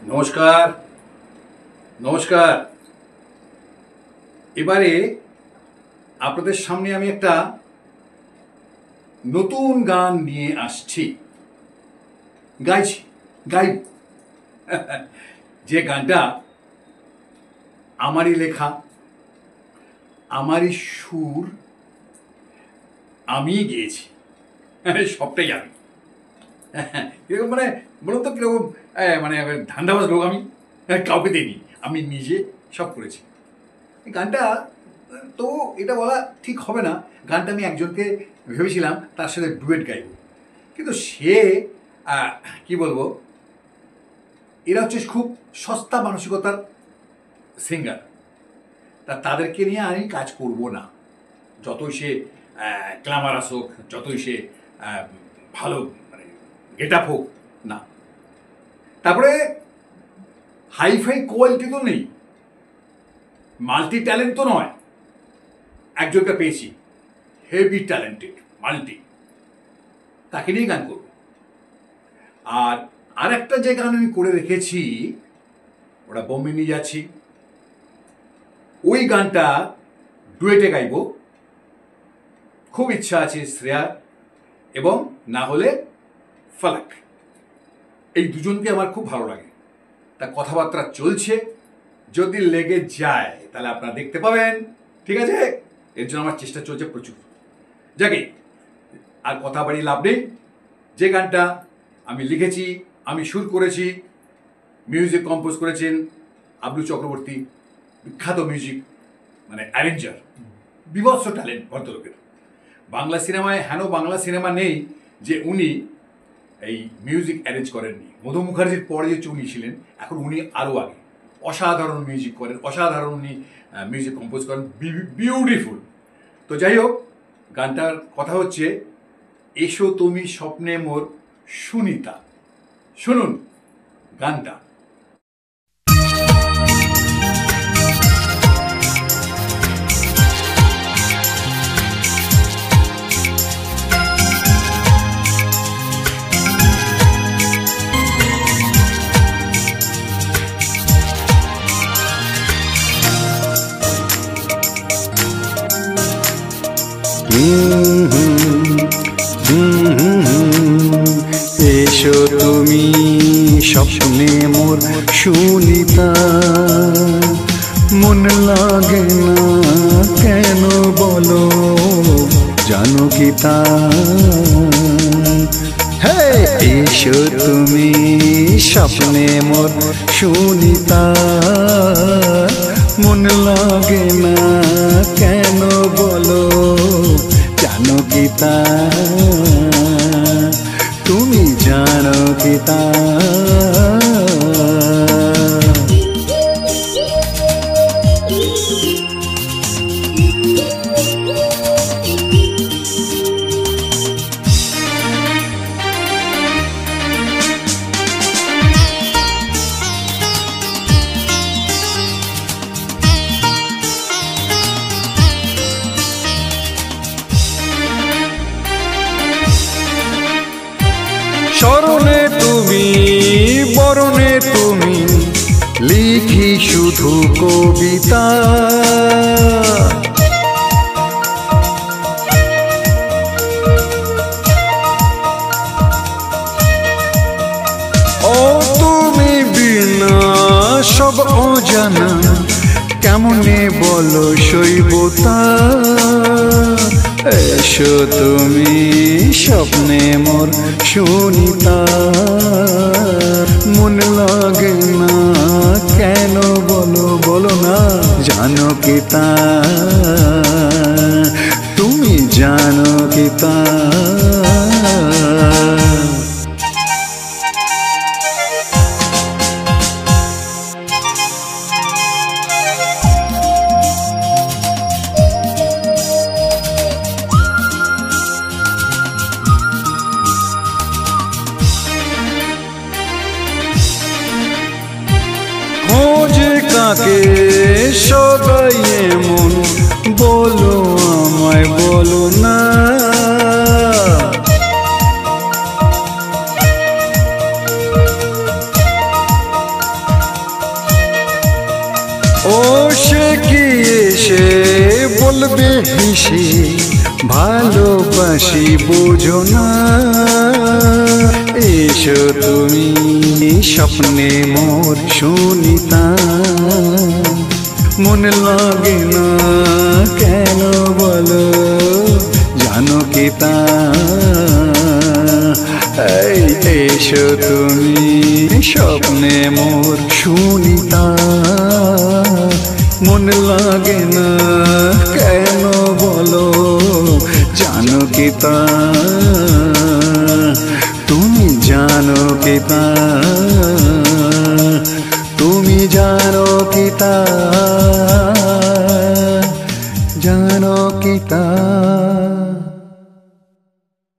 নমস্কার নমস্কার। এবারে আপনাদের সামনে আমি একটা নতুন গান নিয়ে আসছি, গাইব যে গানটা আমারই লেখা, আমারই সুর, আমি গেয়েছি, সবটাই আমি। কিরকম মানে বলুন তো, কিরকম মানে ধান্দাবাজ লোক আমি, কাউকে দিইনি, আমি নিজে সব করেছি। গানটা তো এটা বলা ঠিক হবে না, গানটা আমি একজনকে ভেবেছিলাম তার সাথে ডুয়েট গাইব, কিন্তু সে কি বলবো, এরা হচ্ছে খুব সস্তা মানসিকতার সিঙ্গার, তাদেরকে নিয়ে আমি কাজ করব না, যতই সে গ্ল্যামারাস হোক, যতই সে ভালো মানে গেট আপ হোক না। তারপরে হাইফাই কোয়ালিটি তো নেই, মাল্টি ট্যালেন্ট তো নয়, একজনকে পেয়েছি হেভি ট্যালেন্টেড মাল্টি, তাকে নিয়ে গান করব। আর একটা যে গান আমি করে রেখেছি, ওটা বোম্বে নিয়ে যাচ্ছি, ওই গানটা ডুয়েটে গাইব, খুব ইচ্ছা আছে শ্রেয়া এবং না হলে ফালাক, এই দুজনকে আমার খুব ভালো লাগে। তা কথাবার্তা চলছে, যদি লেগে যায় তাহলে আপনারা দেখতে পাবেন, ঠিক আছে? এর জন্য আমার চেষ্টা চলছে প্রচুর। যাকে আর কথা বাড়িয়ে লাভ নেই, যে গানটা আমি লিখেছি, আমি সুর করেছি, মিউজিক কম্পোজ করেছেন আবলু চক্রবর্তী, বিখ্যাত মিউজিক মানে অ্যারেঞ্জার, বিভৎস ট্যালেন্ট ভদ্রলোকের। বাংলা সিনেমায় হেন বাংলা সিনেমা নেই যে উনি এই মিউজিক অ্যারেঞ্জ করেননি। মধু মুখার্জির পরে যে উনি ছিলেন, এখন উনি আরও আগে। অসাধারণ মিউজিক করেন, অসাধারণ উনি মিউজিক কম্পোজ করেন, বিউটিফুল। তো যাই হোক, গানটার কথা হচ্ছে এসো তুমি স্বপ্নে মোর সুনিতা। শুনুন গানটা। এসো তুমি স্বপ্নে মোর সুনিতা, মন লাগে না কেন বলো, জানো কি তা? এসো তুমি স্বপ্নে মোর সুনিতা, মন লাগে না কেন বলো, জানো কি তা? তুমি জানো কি তা? স্মরণে তুমি, বরণে তুমি, লিখি শুধু কবিতা। ও তুমি বিনা সব অজানা, কেমনে বলো সইবতা? এসো তুমি স্বপ্নে মোর সুনিতা, মন লাগে না কেন বলো, বলো না, জানো কি তা? তুমি জানো কি তা? কাকে সবাই এমন বলো, আমায় বলো না। কি এসে বলবে হেসে ভালোবাসি বোঝো না? এসো তুমি স্বপ্নে মোর সুনিতা, মন লাগে না কেন বলো জানো কি তা? এসো তুমি স্বপ্নে মোর সুনিতা, মন লাগে না কেন বলো জানো কি তা? তুমি জানো কি তা?